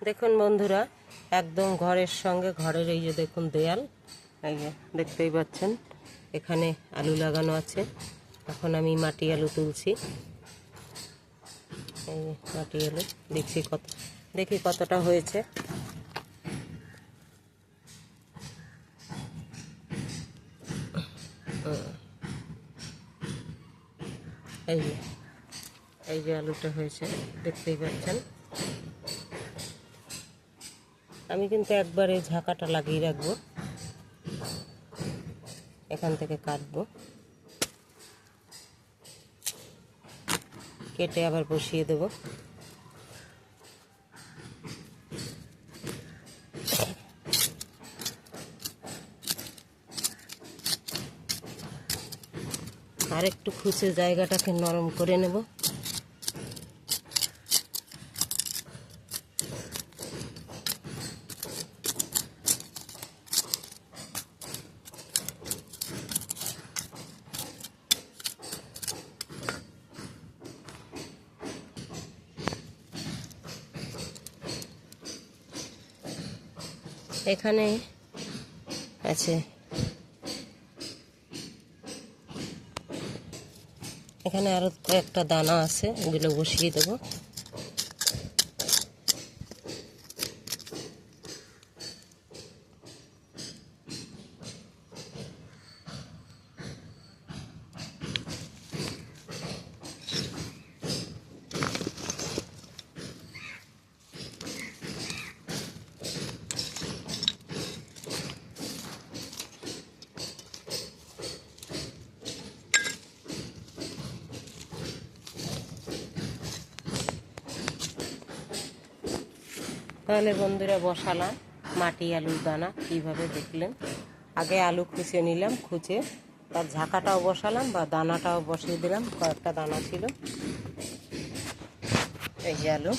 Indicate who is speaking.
Speaker 1: দেখুন বন্ধুরা, একদম ঘরের সঙ্গে ঘরের এই যে দেখুন দেয়াল, এই যে দেখতেই পাচ্ছেন এখানে আলু লাগানো আছে। এখন আমি মাটি আলু তুলছি। এই মাটি আলু দেখি কতটা হয়েছে। এই যে আলুটা হয়েছে দেখতেই পাচ্ছেন। আমি কিন্তু একবারে ঝাঁকাটা লাগিয়ে রাখবো, এখান থেকে কাটবো, কেটে আবার বসিয়ে দেব। আর একটু খুঁচে জায়গাটাকে নরম করে নেব। এখানে আছে, এখানে আরো কয়েকটা দানা আছে, ওগুলো বসিয়ে দেবো। তাহলে বন্ধুরা বসালাম মাটি আলুর দানা, কীভাবে দেখলেন। আগে আলু খুঁচে নিলাম, খুঁচে তার ঝাঁকাটাও বসালাম বা দানাটাও বসিয়ে দিলাম, কয়েকটা দানা ছিল। এই যে আলু।